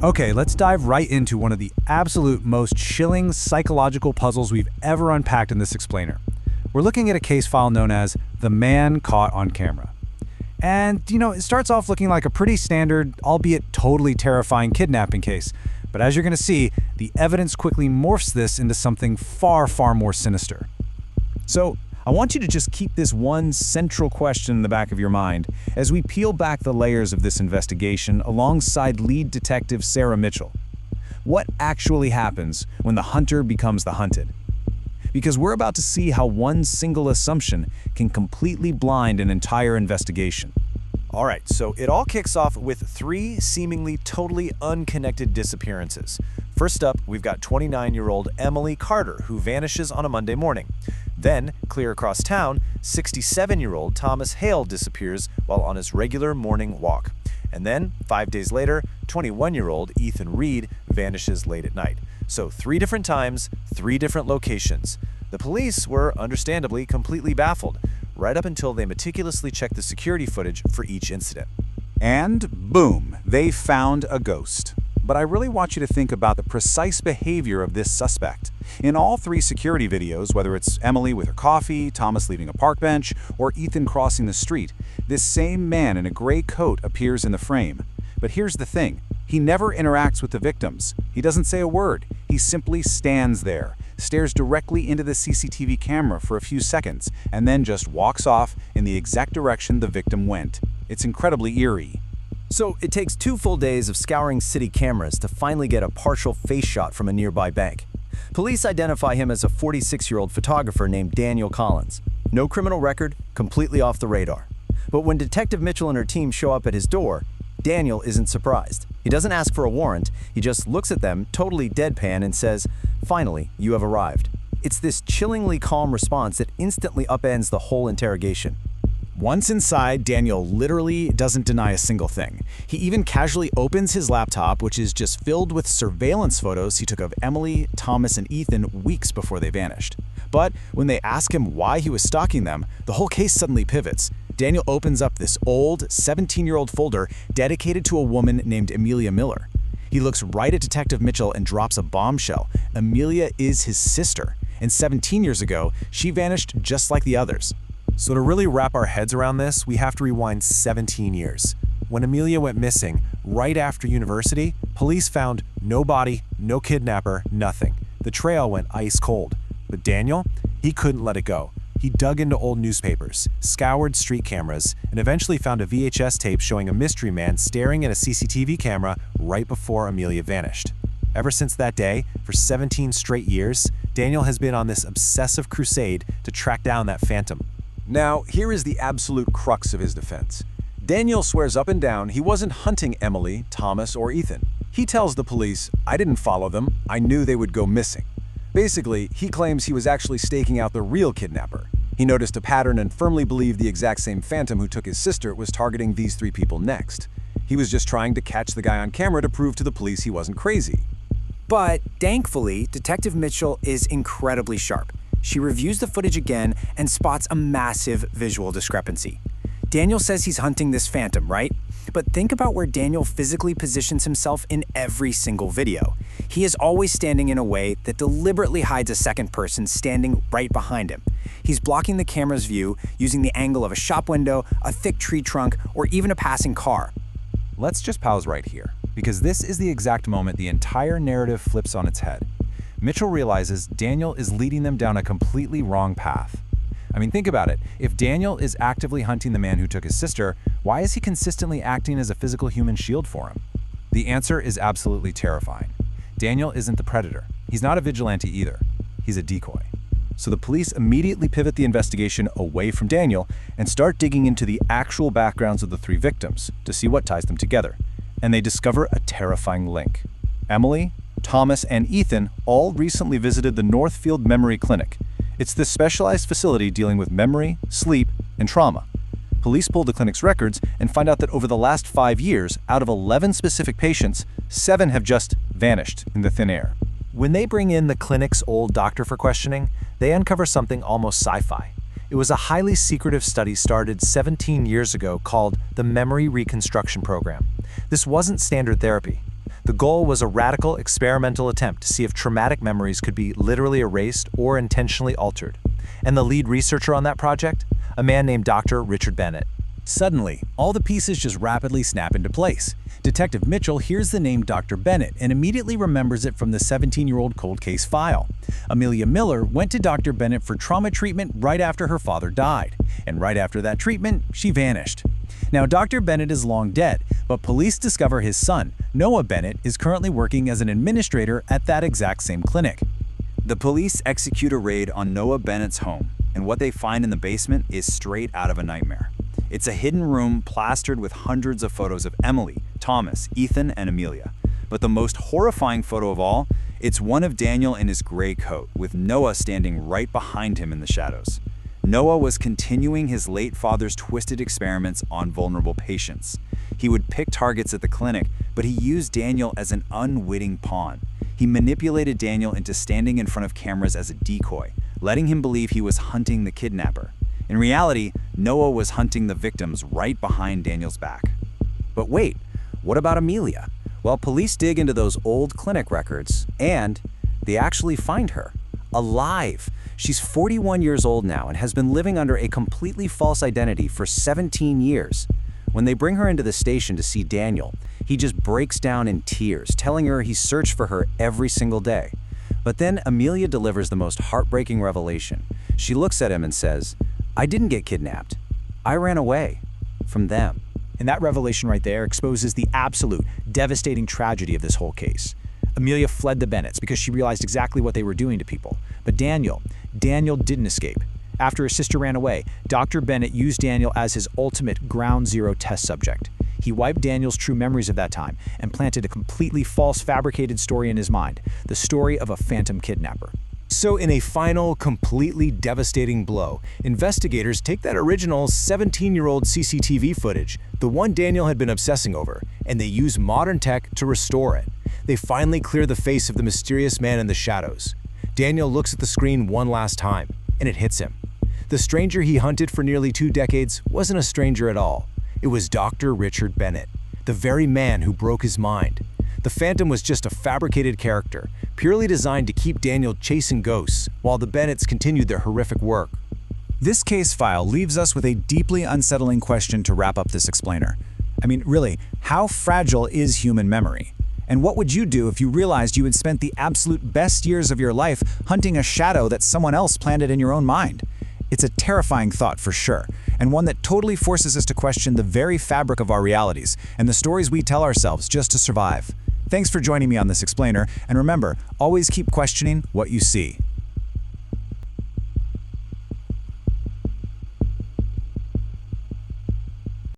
Okay, let's dive right into one of the absolute most chilling psychological puzzles we've ever unpacked in this explainer. We're looking at a case file known as The Man Caught on Camera. And, it starts off looking like a pretty standard, albeit totally terrifying kidnapping case. But as you're going to see, the evidence quickly morphs this into something far, far more sinister. So, I want you to just keep this one central question in the back of your mind as we peel back the layers of this investigation alongside lead detective Sarah Mitchell. What actually happens when the hunter becomes the hunted? Because we're about to see how one single assumption can completely blind an entire investigation. All right, so it all kicks off with three seemingly totally unconnected disappearances. First up, we've got 29-year-old Emily Carter, who vanishes on a Monday morning. Then, clear across town, 67-year-old Thomas Hale disappears while on his regular morning walk. And then, 5 days later, 21-year-old Ethan Reed vanishes late at night. So 3 different times, 3 different locations. The police were, understandably, completely baffled, right up until they meticulously checked the security footage for each incident. And boom, they found a ghost. But I really want you to think about the precise behavior of this suspect. In all 3 security videos, whether it's Emily with her coffee, Thomas leaving a park bench, or Ethan crossing the street, this same man in a gray coat appears in the frame. But here's the thing, he never interacts with the victims. He doesn't say a word. He simply stands there, stares directly into the CCTV camera for a few seconds, and then just walks off in the exact direction the victim went. It's incredibly eerie. So it takes 2 full days of scouring city cameras to finally get a partial face shot from a nearby bank. Police identify him as a 46-year-old photographer named Daniel Collins. No criminal record, completely off the radar. But when Detective Mitchell and her team show up at his door, Daniel isn't surprised. He doesn't ask for a warrant, he just looks at them, totally deadpan, and says, "Finally, you have arrived." It's this chillingly calm response that instantly upends the whole interrogation. Once inside, Daniel literally doesn't deny a single thing. He even casually opens his laptop, which is just filled with surveillance photos he took of Emily, Thomas, and Ethan weeks before they vanished. But when they ask him why he was stalking them, the whole case suddenly pivots. Daniel opens up this old, 17-year-old folder dedicated to a woman named Amelia Miller. He looks right at Detective Mitchell and drops a bombshell. Amelia is his sister, and 17 years ago, she vanished just like the others. So to really wrap our heads around this, we have to rewind 17 years. When Amelia went missing, right after university, police found no body, no kidnapper, nothing. The trail went ice cold. But Daniel, he couldn't let it go. He dug into old newspapers, scoured street cameras, and eventually found a VHS tape showing a mystery man staring at a CCTV camera right before Amelia vanished. Ever since that day, for 17 straight years, Daniel has been on this obsessive crusade to track down that phantom. Now, here is the absolute crux of his defense. Daniel swears up and down he wasn't hunting Emily, Thomas, or Ethan. He tells the police, "I didn't follow them, I knew they would go missing." Basically, he claims he was actually staking out the real kidnapper. He noticed a pattern and firmly believed the exact same phantom who took his sister was targeting these 3 people next. He was just trying to catch the guy on camera to prove to the police he wasn't crazy. But thankfully, Detective Mitchell is incredibly sharp. She reviews the footage again and spots a massive visual discrepancy. Daniel says he's hunting this phantom, right? But think about where Daniel physically positions himself in every single video. He is always standing in a way that deliberately hides a second person standing right behind him. He's blocking the camera's view using the angle of a shop window, a thick tree trunk, or even a passing car. Let's just pause right here, because this is the exact moment the entire narrative flips on its head. Mitchell realizes Daniel is leading them down a completely wrong path. I mean, think about it. If Daniel is actively hunting the man who took his sister, why is he consistently acting as a physical human shield for him? The answer is absolutely terrifying. Daniel isn't the predator. He's not a vigilante either. He's a decoy. So the police immediately pivot the investigation away from Daniel and start digging into the actual backgrounds of the 3 victims to see what ties them together. And they discover a terrifying link. Emily, Thomas, and Ethan all recently visited the Northfield Memory Clinic. It's this specialized facility dealing with memory, sleep, and trauma. Police pulled the clinic's records and find out that over the last 5 years, out of 11 specific patients, 7 have just vanished in the thin air. When they bring in the clinic's old doctor for questioning, they uncover something almost sci-fi. It was a highly secretive study started 17 years ago called the Memory Reconstruction Program. This wasn't standard therapy. The goal was a radical experimental attempt to see if traumatic memories could be literally erased or intentionally altered. And the lead researcher on that project? A man named Dr. Richard Bennett. Suddenly, all the pieces just rapidly snap into place. Detective Mitchell hears the name Dr. Bennett and immediately remembers it from the 17-year-old cold case file. Amelia Miller went to Dr. Bennett for trauma treatment right after her father died, and right after that treatment, she vanished. Now, Dr. Bennett is long dead, but police discover his son, Noah Bennett, is currently working as an administrator at that exact same clinic. The police execute a raid on Noah Bennett's home, and what they find in the basement is straight out of a nightmare. It's a hidden room plastered with hundreds of photos of Emily, Thomas, Ethan, and Amelia. But the most horrifying photo of all, it's one of Daniel in his gray coat, with Noah standing right behind him in the shadows. Noah was continuing his late father's twisted experiments on vulnerable patients. He would pick targets at the clinic, but he used Daniel as an unwitting pawn. He manipulated Daniel into standing in front of cameras as a decoy, letting him believe he was hunting the kidnapper. In reality, Noah was hunting the victims right behind Daniel's back. But wait, what about Amelia? Well, police dig into those old clinic records, and they actually find her, alive. She's 41 years old now and has been living under a completely false identity for 17 years. When they bring her into the station to see Daniel, he just breaks down in tears, telling her he searched for her every single day. But then Amelia delivers the most heartbreaking revelation. She looks at him and says, "I didn't get kidnapped. I ran away from them." And that revelation right there exposes the absolute devastating tragedy of this whole case. Amelia fled the Bennetts because she realized exactly what they were doing to people. But Daniel didn't escape. After his sister ran away, Dr. Bennett used Daniel as his ultimate ground zero test subject. He wiped Daniel's true memories of that time and planted a completely false, fabricated story in his mind, the story of a phantom kidnapper. So in a final, completely devastating blow, investigators take that original 17-year-old CCTV footage, the one Daniel had been obsessing over, and they use modern tech to restore it. They finally clear the face of the mysterious man in the shadows. Daniel looks at the screen one last time, and it hits him. The stranger he hunted for nearly 2 decades wasn't a stranger at all. It was Dr. Richard Bennett, the very man who broke his mind. The Phantom was just a fabricated character, purely designed to keep Daniel chasing ghosts, while the Bennetts continued their horrific work. This case file leaves us with a deeply unsettling question to wrap up this explainer. I mean, really, how fragile is human memory? And what would you do if you realized you had spent the absolute best years of your life hunting a shadow that someone else planted in your own mind? It's a terrifying thought for sure, and one that totally forces us to question the very fabric of our realities and the stories we tell ourselves just to survive. Thanks for joining me on this explainer, and remember, always keep questioning what you see.